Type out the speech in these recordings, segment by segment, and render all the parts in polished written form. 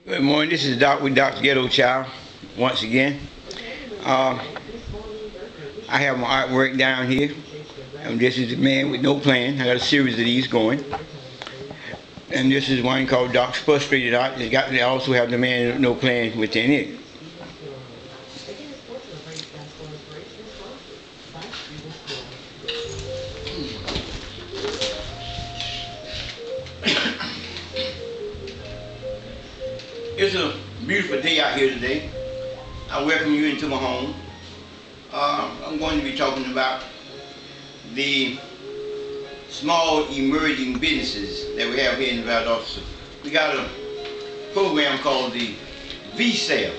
Good morning. This is Doc with Dr. Ghetto Child once again. I have my artwork down here. This is the man with no plan. I got a series of these going. And this is one called Doc's Frustrated Art. They also have the man with no plan within it. It's a beautiful day out here today. I welcome you into my home. I'm going to be talking about the small emerging businesses that we have here in Valdosta. We got a program called the VSEB,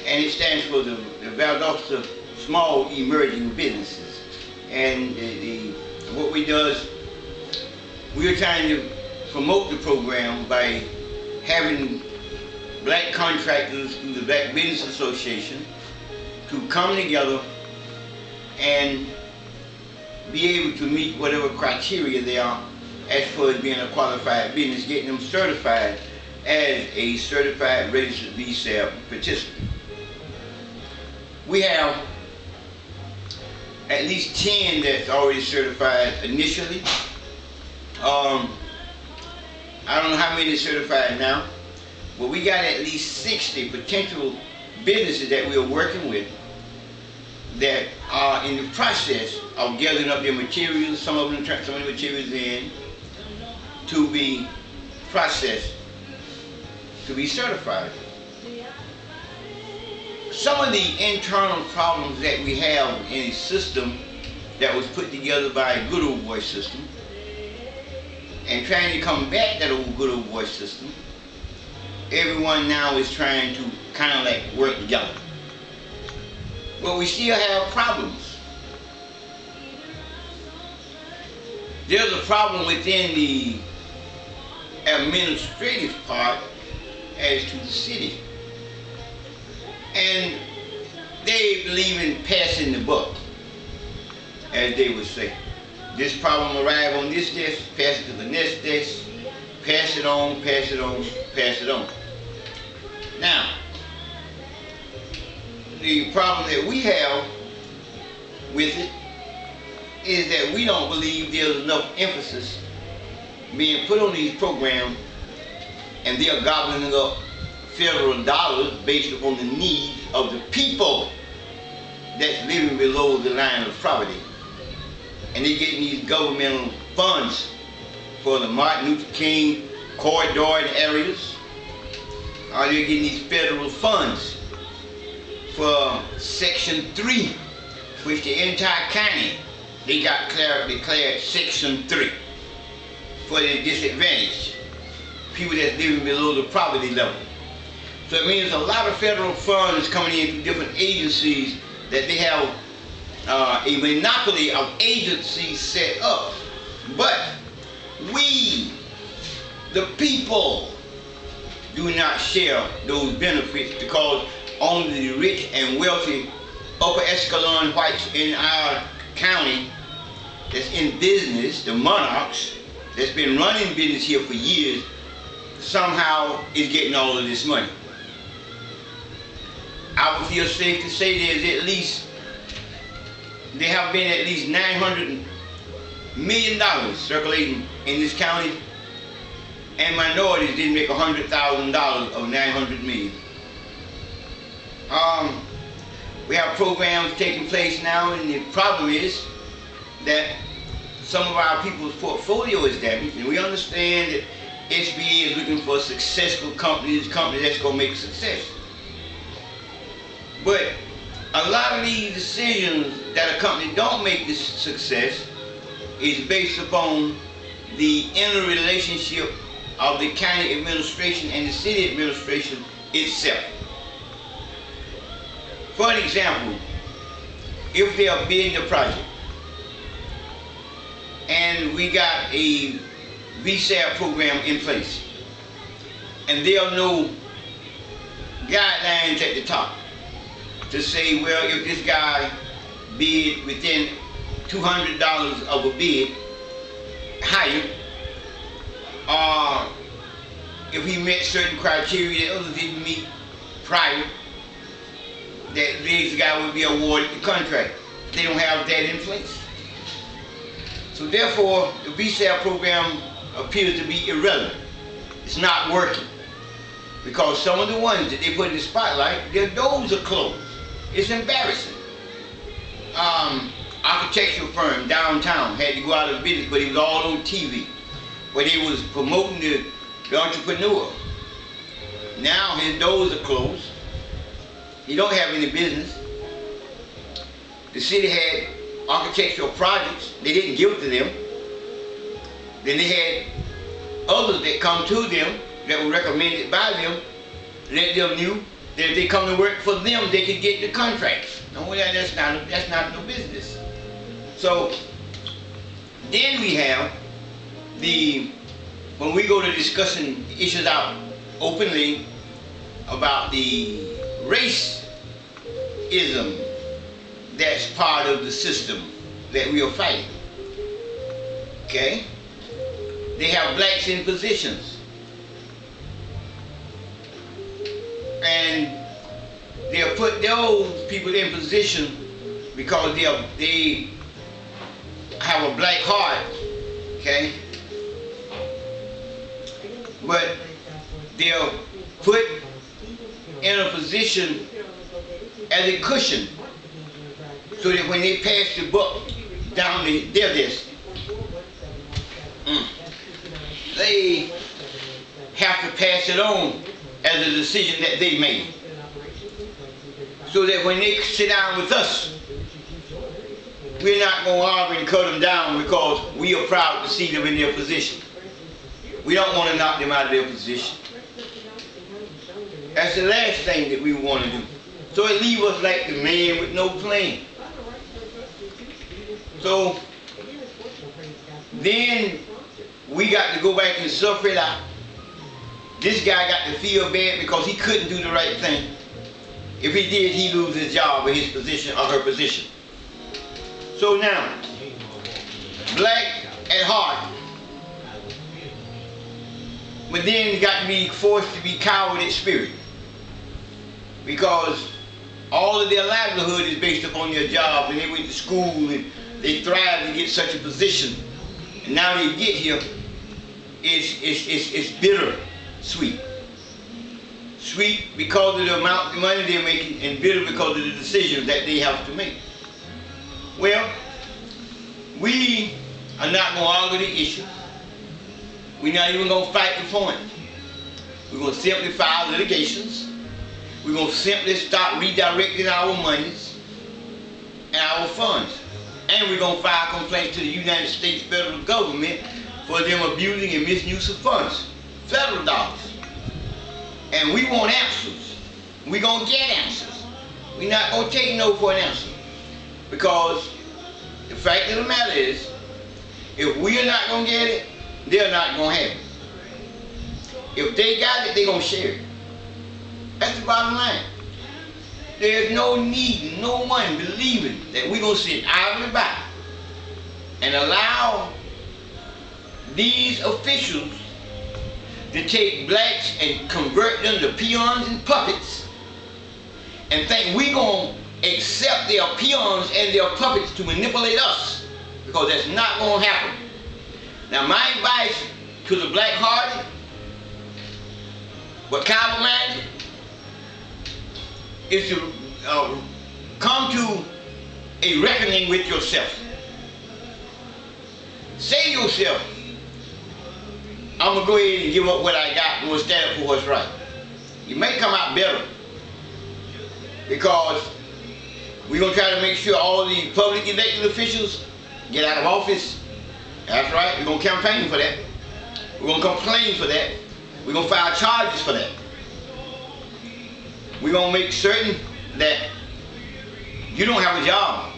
and it stands for the Valdosta Small Emerging Businesses. And what we do is we're trying to promote the program by having black contractors through the Black Business Association to come together and be able to meet whatever criteria they are as far as being a qualified business, getting them certified as a certified registered VSEB participant. We have at least 10 that's already certified initially. I don't know how many are certified now. Well, we got at least 60 potential businesses that we are working with that are in the process of gathering up their materials. Some of them turn some of the materials in to be processed, to be certified. Some of the internal problems that we have in a system that was put together by a good old boy system, and trying to combat that old good old boy system, everyone now is trying to kind of like work together. But we still have problems. There's a problem within the administrative part as to the city. And they believe in passing the buck, as they would say. This problem arrive on this desk, pass it to the next desk, pass it on, pass it on, pass it on. Now, the problem that we have with it is that we don't believe there's enough emphasis being put on these programs, and they are gobbling up federal dollars based upon the needs of the people that's living below the line of poverty. And they're getting these governmental funds for the Martin Luther King corridor and areas. They're getting these federal funds for Section 3, which the entire county, they got declared Section 3 for the disadvantaged, people that's living below the poverty level. So it means a lot of federal funds coming in through different agencies that they have a monopoly of agencies set up. But we, the people, do not share those benefits because only the rich and wealthy upper echelon whites in our county that's in business, the monarchs that's been running business here for years, somehow is getting all of this money. I would feel safe to say there have been at least $900 million circulating in this county, and minorities didn't make $100,000 of $900 million. We have programs taking place now, and the problem is that some of our people's portfolio is damaged, and we understand that SBA is looking for successful companies that's going to make success. But a lot of these decisions that a company don't make this success is based upon the interrelationship of the county administration and the city administration itself. For an example, if they are bidding a project and we got a VSEB program in place and there are no guidelines at the top to say, well, if this guy bid within $200 of a bid higher, if he met certain criteria that others didn't meet prior, that this guy would be awarded the contract. They don't have that in place. So therefore, the VSEB program appears to be irrelevant. It's not working. Because some of the ones that they put in the spotlight, their doors are closed. It's embarrassing. Architectural firm downtown had to go out of business, but it was all on TV, where they was promoting the entrepreneur. Now his doors are closed. He don't have any business. The city had architectural projects. They didn't give to them. Then they had others that come to them that were recommended by them, let them knew that if they come to work for them, they could get the contracts. No, that's not no business. So then we have when we go to discussing issues out openly about the racism that's part of the system that we are fighting. Okay? They have blacks in positions. And they'll put those people in position because they have a black heart, okay? But they'll put in a position as a cushion so that when they pass the buck down their desk, they have to pass it on as a decision that they made. So that when they sit down with us, we're not going to argue and cut them down because we are proud to see them in their position. We don't want to knock them out of their position. That's the last thing that we want to do. So it leaves us like the man with no plan. So then we got to go back and suffer it out. This guy got to feel bad because he couldn't do the right thing. If he did, he'd lose his job or his position or her position. So now, black at heart, but then got to be forced to be coward at spirit. Because all of their livelihood is based upon their job, and they went to school and they thrived to get such a position. And now they get here, it's bitter sweet. Sweet because of the amount of money they're making, and bitter because of the decisions that they have to make. Well, we are not going to argue the issue. We're not even going to fight the point. We're going to simply file litigations. We're going to simply start redirecting our monies and our funds. And we're going to file complaints to the United States federal government for them abusing and misuse of funds, federal dollars. And we want answers. We're going to get answers. We're not going to take no for an answer. Because the fact of the matter is, if we are not going to get it, they're not going to have it. If they got it, they're going to share it. That's the bottom line. There's no need, no one believing that we're going to sit idly by and allow these officials to take blacks and convert them to peons and puppets and think we're going to accept their peons and their puppets to manipulate us, because that's not going to happen. Now my advice to the black-hearted but coward-minded is to come to a reckoning with yourself. Say to yourself, I'm going to go ahead and give up what I got and we'll stand up for what's right. You may come out better, because we're going to try to make sure all the public elected officials get out of office. That's right, we're going to campaign for that. We're going to complain for that. We're going to file charges for that. We're going to make certain that you don't have a job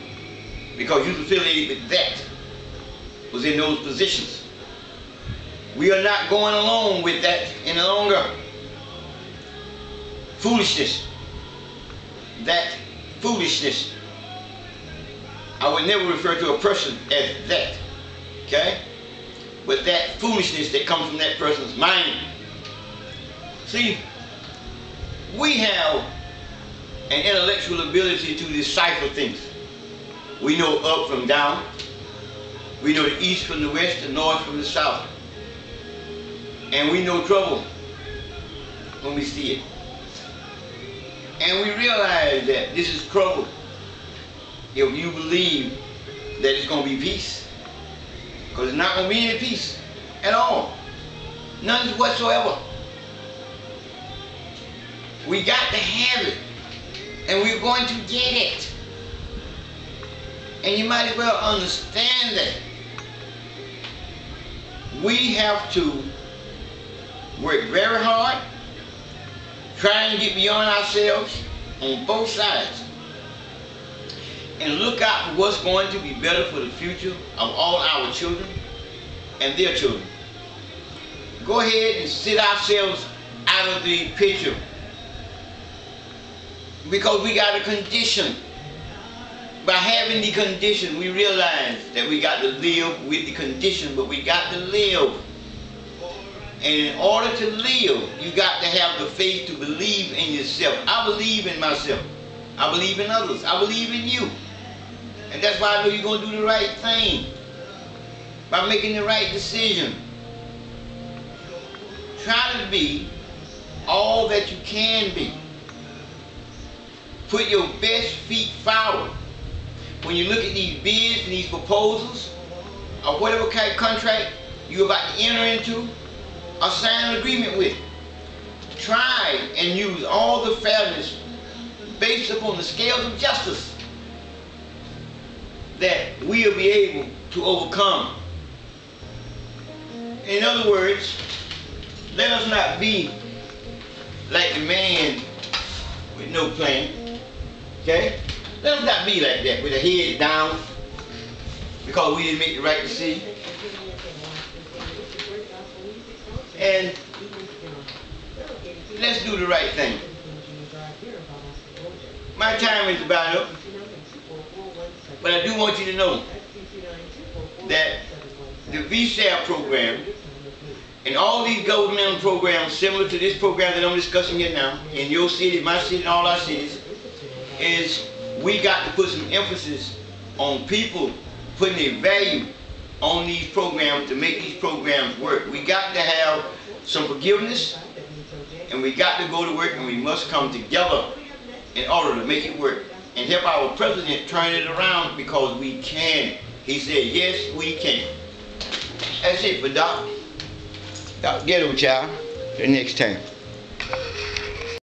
because you're affiliated with that, was in those positions. We are not going along with that any longer. Foolishness. That foolishness. I would never refer to a person as that. Okay? But that foolishness that comes from that person's mind See, we have an intellectual ability to decipher things. We know up from down. We know the east from the west, the north from the south. And we know trouble when we see it. And we realize that this is trouble if you believe that it's going to be peace. Because it's not going to be any peace at all. None whatsoever. We got to have it. And we're going to get it. And you might as well understand that. We have to work very hard, trying to get beyond ourselves on both sides, and look out for what's going to be better for the future of all our children and their children. Go ahead and sit ourselves out of the picture, because we got a condition. By having the condition, we realize that we got to live with the condition, but we got to live. And in order to live, you got to have the faith to believe in yourself. I believe in myself. I believe in others. I believe in you. And that's why I know you're going to do the right thing. By making the right decision. Try to be all that you can be. Put your best feet forward. When you look at these bids and these proposals, or whatever kind of contract you're about to enter into, or sign an agreement with, try and use all the fairness based upon the scales of justice that we'll be able to overcome. In other words, let us not be like the man with no plan. Okay? Let us not be like that, with a head down, because we didn't make the right decision. And let's do the right thing. My time is about up, but I do want you to know that the VSEB program and all these governmental programs similar to this program that I'm discussing here now, in your city, my city, and all our cities, is we got to put some emphasis on people putting a value on these programs to make these programs work. We got to have some forgiveness, and we got to go to work, and we must come together in order to make it work and help our president turn it around, because we can. He said, yes, we can. That's it for Doc. Ghetto Child. Till next time.